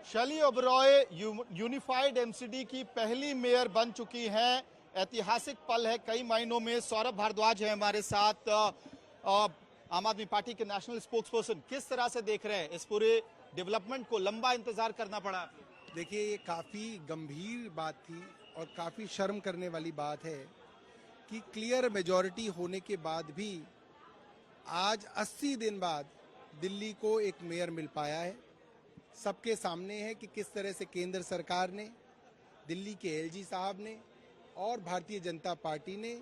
शैली Oberoi unified MCD की पहली मेयर बन चुकी हैं। ऐतिहासिक पल है कई मायनों में। सौरभ भारद्वाज है हमारे साथ, आम आदमी पार्टी के नेशनल स्पोक्सपर्सन। किस तरह से देख रहे हैं इस पूरे डेवलपमेंट को? लंबा इंतजार करना पड़ा। देखिए, ये काफ़ी गंभीर बात थी और काफ़ी शर्म करने वाली बात है कि क्लियर मेजॉरिटी होने के बाद भी आज 80 दिन बाद दिल्ली को एक मेयर मिल पाया है। सबके सामने है कि किस तरह से केंद्र सरकार ने, दिल्ली के एलजी साहब ने और भारतीय जनता पार्टी ने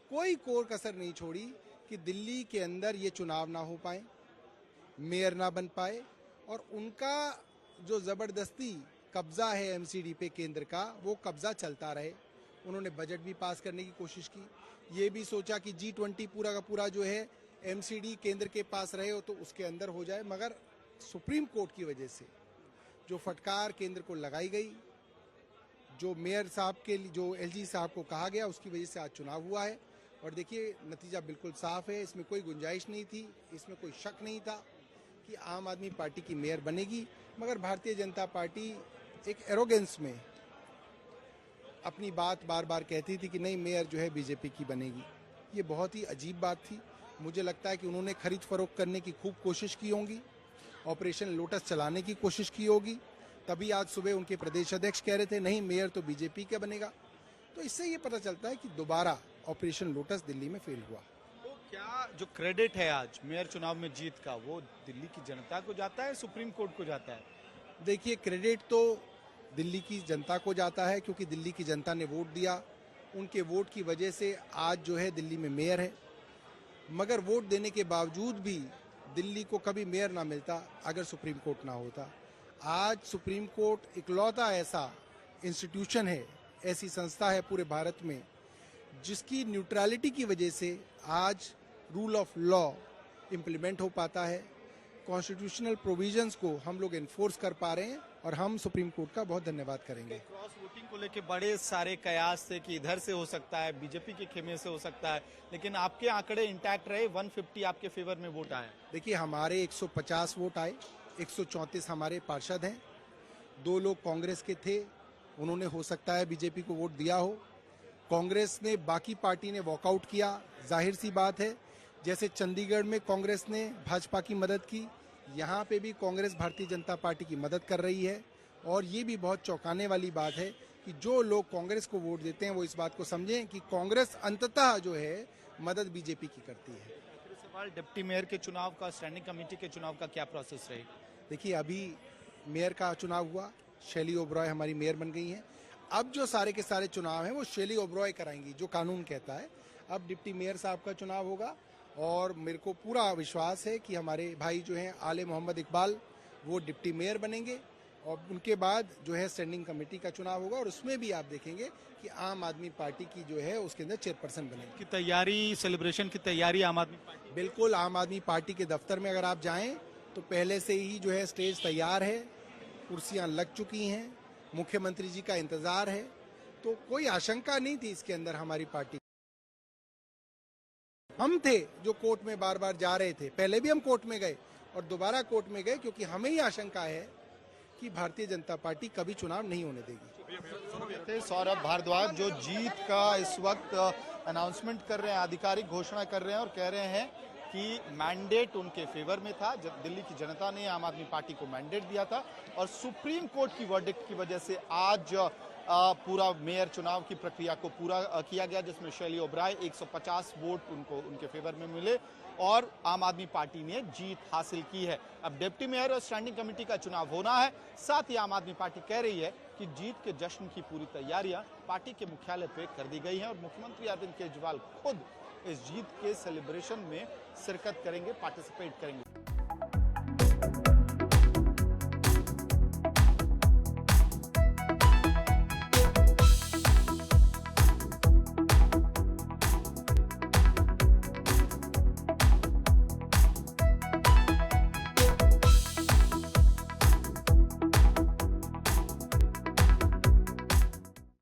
कोई कोर कसर नहीं छोड़ी कि दिल्ली के अंदर ये चुनाव ना हो पाए, मेयर ना बन पाए, और उनका जो ज़बरदस्ती कब्जा है एमसीडी पे केंद्र का, वो कब्जा चलता रहे। उन्होंने बजट भी पास करने की कोशिश की, ये भी सोचा कि G20 पूरा का पूरा जो है एमसीडी केंद्र के पास रहे हो तो उसके अंदर हो जाए, मगर सुप्रीम कोर्ट की वजह से जो फटकार केंद्र को लगाई गई, जो मेयर साहब के लिए, जो एलजी साहब को कहा गया, उसकी वजह से आज चुनाव हुआ है। और देखिए, नतीजा बिल्कुल साफ है, इसमें कोई गुंजाइश नहीं थी, इसमें कोई शक नहीं था कि आम आदमी पार्टी की मेयर बनेगी। मगर भारतीय जनता पार्टी एक एरोगेंस में अपनी बात बार बार कहती थी कि नहीं, मेयर जो है बीजेपी की बनेगी। ये बहुत ही अजीब बात थी। मुझे लगता है कि उन्होंने खरीद फरोख्त करने की खूब कोशिश की होगी, ऑपरेशन लोटस चलाने की कोशिश की होगी, तभी आज सुबह उनके प्रदेश अध्यक्ष कह रहे थे नहीं, मेयर तो बीजेपी का बनेगा। तो इससे ये पता चलता है कि दोबारा ऑपरेशन लोटस दिल्ली में फेल हुआ। तो क्या जो क्रेडिट है आज मेयर चुनाव में जीत का, वो दिल्ली की जनता को जाता है, सुप्रीम कोर्ट को जाता है? देखिए, क्रेडिट तो दिल्ली की जनता को जाता है, क्योंकि दिल्ली की जनता ने वोट दिया। उनके वोट की वजह से आज जो है दिल्ली में मेयर है। मगर वोट देने के बावजूद भी दिल्ली को कभी मेयर ना मिलता अगर सुप्रीम कोर्ट ना होता। आज सुप्रीम कोर्ट इकलौता ऐसा इंस्टीट्यूशन है, ऐसी संस्था है पूरे भारत में, जिसकी न्यूट्रलिटी की वजह से आज रूल ऑफ लॉ इम्प्लीमेंट हो पाता है। कॉन्स्टिट्यूशनल प्रोविजंस को हम लोग एनफोर्स कर पा रहे हैं और हम सुप्रीम कोर्ट का बहुत धन्यवाद करेंगे। क्रॉस वोटिंग को लेकर बड़े सारे कयास थे कि इधर से हो सकता है, बीजेपी के खेमे से हो सकता है, लेकिन आपके आंकड़े इंटैक्ट रहे। 150 आपके फेवर में वोट आए। देखिए, हमारे 150 वोट आए, 134 हमारे पार्षद हैं, 2 लोग कांग्रेस के थे, उन्होंने हो सकता है बीजेपी को वोट दिया हो। कांग्रेस ने, बाकी पार्टी ने वॉकआउट किया, जाहिर सी बात है। जैसे चंडीगढ़ में कांग्रेस ने भाजपा की मदद की, यहाँ पे भी कांग्रेस भारतीय जनता पार्टी की मदद कर रही है। और ये भी बहुत चौंकाने वाली बात है कि जो लोग कांग्रेस को वोट देते हैं वो इस बात को समझें कि कांग्रेस अंततः जो है मदद बीजेपी की करती है। सवाल डिप्टी मेयर के चुनाव का, स्टैंडिंग कमेटी के चुनाव का क्या प्रोसेस रहेगा? देखिए, अभी मेयर का चुनाव हुआ, शैली ओबरॉय हमारी मेयर बन गई हैं। अब जो सारे के सारे चुनाव हैं वो शैली ओबरॉय कराएंगी, जो कानून कहता है। अब डिप्टी मेयर साहब का चुनाव होगा और मेरे को पूरा विश्वास है कि हमारे भाई जो हैं आले मोहम्मद इकबाल, वो डिप्टी मेयर बनेंगे। और उनके बाद जो है स्टैंडिंग कमेटी का चुनाव होगा और उसमें भी आप देखेंगे कि आम आदमी पार्टी की जो है उसके अंदर चेयरपर्सन बनेगी। की तैयारी, सेलिब्रेशन की तैयारी आम आदमी पार्टी? बिल्कुल, आम आदमी पार्टी के दफ्तर में अगर आप जाएं तो पहले से ही जो है स्टेज तैयार है, कुर्सियां लग चुकी हैं, मुख्यमंत्री जी का इंतजार है। तो कोई आशंका नहीं थी इसके अंदर हमारी पार्टी। हम थे जो कोर्ट में बार बार जा रहे थे, पहले भी हम कोर्ट में गए और दोबारा कोर्ट में गए, क्योंकि हमें ही आशंका है कि भारतीय जनता पार्टी कभी चुनाव नहीं होने देगी। सौरभ भारद्वाज जो जीत का इस वक्त अनाउंसमेंट कर रहे हैं, आधिकारिक घोषणा कर रहे हैं और कह रहे हैं कि मैंडेट उनके फेवर में था। जब दिल्ली की जनता ने आम आदमी पार्टी को मैंडेट दिया था और सुप्रीम कोर्ट की वर्डिक्ट की वजह से आज पूरा मेयर चुनाव की प्रक्रिया को पूरा किया गया, जिसमें शैली ओबरॉय 150 वोट उनको उनके फेवर में मिले और आम आदमी पार्टी ने जीत हासिल की है। अब डिप्टी मेयर और स्टैंडिंग कमेटी का चुनाव होना है। साथ ही आम आदमी पार्टी कह रही है कि जीत के जश्न की पूरी तैयारियां पार्टी के मुख्यालय पे कर दी गई हैं और मुख्यमंत्री अरविंद केजरीवाल खुद इस जीत के सेलिब्रेशन में शिरकत करेंगे, पार्टिसिपेट करेंगे।